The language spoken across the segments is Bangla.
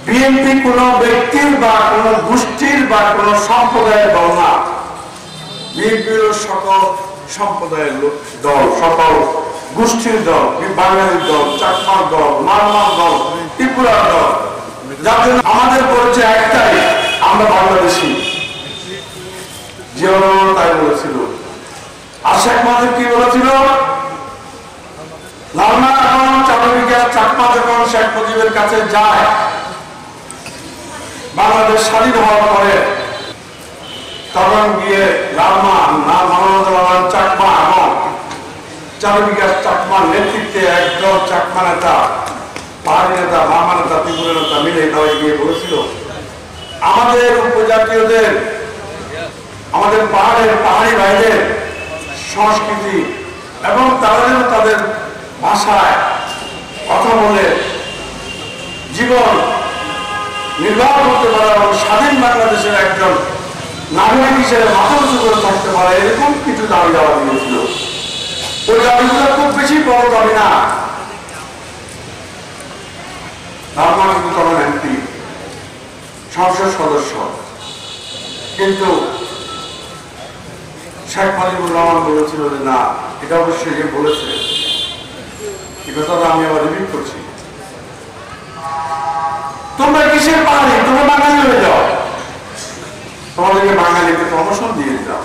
বিএনপি কোন ব্যক্তির বা কোন গোষ্ঠীর বা কোন সম্প্রদায়ের দল না। বিএনপি সকল সম্প্রদায়ের দল, সকল গোষ্ঠীর দল, বাঙালির দল, চাকমার দল, মারমার দল, ত্রিপুরার দল। যার জন্য আমাদের পরিচয় একটাই, আমরা বাংলাদেশী। জিয়াউর রহমান তাই বলেছিল। আর শেখ মুজিব কি বলেছিল? লালমা এখন চারুবিঘা চাকমা যখন শেখ মুজিবের কাছে যায়, বাংলাদেশ স্বাধীন হওয়ার পরে, তখন গিয়ে লালমা চাকমা এবং চারুবিঘা চাকমার নেতৃত্বে একদল চাকমা নেতা, পাহাড়ি নেতা, মামা নেতা, ত্রিপুরা নেতা মিলে তাই গিয়ে বলেছিল, আমাদের উপজাতীয়দের, আমাদের পাহাড়ি ভাইদের সংস্কৃতি এবং তারা যেন তাদের ভাষায় কথা বলে জীবন নির্বাহ করতে পারে এবং স্বাধীন বাংলাদেশের একজন নাগরিক হিসেবে মাথা উঁচু করে থাকতে পারে, এরকম কিছু দাবি দেওয়া দিয়েছিল। ওই দাবিগুলো খুব বেশি বড় দাবি না। লালমা কিন্তু তখন এমপি, সংসদ সদস্য, কিন্তু শেখ মুজিবুর রহমান বলেছিল যে না, এটা অবশ্যই যে বলেছে এই কথাটা আমি আবার রিপিট করছি, তোমরা কিসের পাহাড়ি, তোমরা বাঙালি হয়ে যাও, তোমাদেরকে বাঙালিকে প্রমোশন দিয়ে দাও।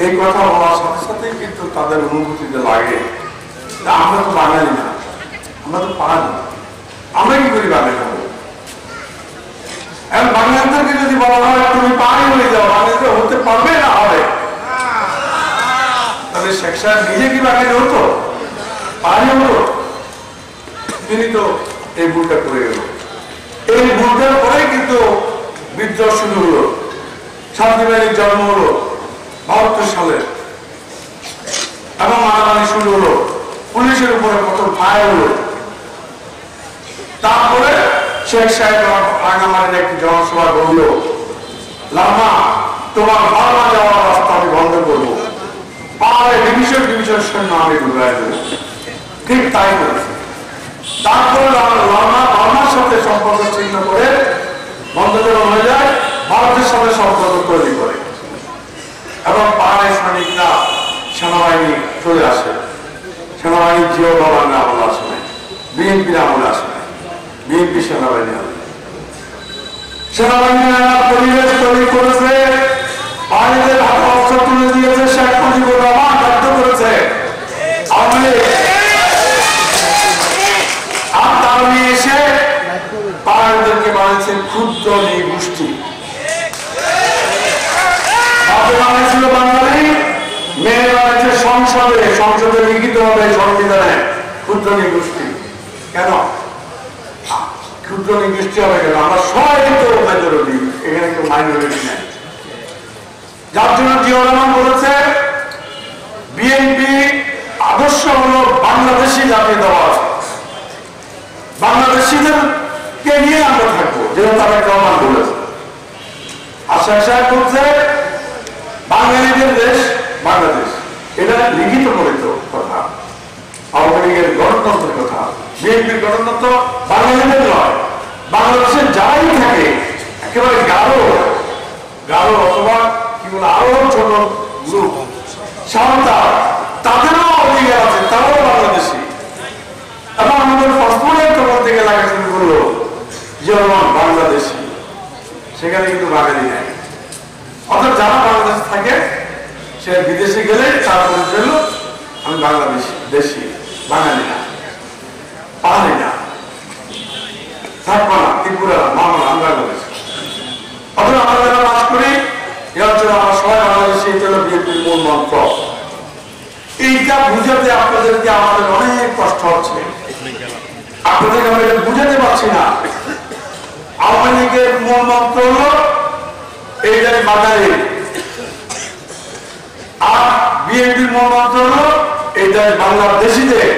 এই কথা বলার সাথে সাথে কিন্তু তাদের অনুভূতিতে লাগে আমরা তো বাঙালি না, আমরা তো পাহাড়ি, আমরা কি করি বাঙালি হবো? এখন বাঙালিদেরকে যদি বলা হয় তুমি পাহাড়ি হয়ে যাও, বাঙালিতে হতে পারবে না, হবে, তাহলে শেখ সাহেব নিজে কি বাঙালি হতো, পাহাড়ি হতো? তিনি তো এই ভুলটা করে গেল। এই ভুলটার পরে কিন্তু বিদ্রোহ শুরু হলো, শান্তিবাহিনীর জন্ম হলো ৭২ সালে এবং মারামারি শুরু হলো, পুলিশের উপরে কত ফায়ার হলো। তারপরে শেখ সাহেব রাঙামাটির একটি জনসভা বলল, লালমা তোমার বার্মা যাওয়ার রাস্তা আমি বন্ধ করবো, পাহাড়ে ডিভিশন সৈন্য আমি ঢুকাই দেবো। ঠিক তাই করেছে। তারপরে লালমা বার্মার সাথে সম্পর্ক ছিন্ন করে বন্ধ যখন হয়ে যায়, ভারতের সাথে সম্পর্ক তৈরি করে এবং পাহাড়ে সৈনিকরা সেনাবাহিনী চলে আসে। সেনাবাহিনী জিয়াউর রহমানের আমলে আসে নাই, বিএনপির আমলে আসে নাই, বিএনপি সেনাবাহিনী পরিবেশ তৈরি করেছে, পাহাড়িদের হাতে অস্ত্র তুলে দিয়েছে শেখ মুজিবুর রহমান, বাধ্য করেছে আওয়ামী লীগ। আর তারা নিয়ে এসে পাহাড়িদেরকে বানিয়েছে ক্ষুদ্র নৃগোষ্ঠী। বাপে বানিয়েছিল বাঙালি, মেয়ে বানিয়েছে সংসদে, সংসদে লিখিত হবে সংবিধানে ক্ষুদ্র নৃগোষ্ঠী। কেন ক্ষুদ্র নৃগোষ্ঠী হবে? কেন? আমরা সবাই তো মেজরিটি, এখানে কেউ মাইনরিটি নেই। যার জন্য জিয়াউর রহমান বলেছে বিএনপি আদর্শ হলো বাংলাদেশি জাতীয়তাবাদ, বাংলাদেশিদেরকে নিয়ে আমরা থাকবো, যেটা তারেক রহমান বলেছে। আর শেখ সাহেব বলছে বাঙালিদের দেশ বাংলাদেশ, এটা লিখিত পরিত কথা, আওয়ামী লীগের গণতন্ত্রের কথা। বিএনপির গণতন্ত্র বাঙালিদের নয়, বাংলাদেশের যারাই থাকে, একেবারে গারো অথবা কি বলে আরো ছোট গ্রুপ সাঁওতাল, তাদেরও অধিকার আছে, তারাও বাংলাদেশি। এবং আমাদের পাসপোর্টের তখন থেকে লাগা শুরু করলো যেমন বাংলাদেশি, সেখানে কিন্তু বাঙালি নেই। অর্থাৎ যারা বাংলাদেশে থাকে সে বিদেশে গেলে তার পরিচয় হলো আমি বাংলাদেশি, দেশি, বাঙালি না, পাহাড়ি না, থাকবো না, ত্রিপুরা, মামলা, আমি বাংলাদেশি। অথবা আমরা যারা বাস করি এ অঞ্চলে আমরা সবাই বাংলাদেশি, এটা হলো বিএনপির মূল মন্ত্র। এইটা বুঝাতে আপনাদেরকে আমাদের অনেক কষ্ট হচ্ছে, আপনাদেরকে আমরা এটা বুঝাতে পারছি না। আওয়ামী লীগের মূল মন্ত্র হলো এইটাই বাঙালি, আর বিএনপির মূল মন্ত্র হলো এইটাই বাংলাদেশিদের।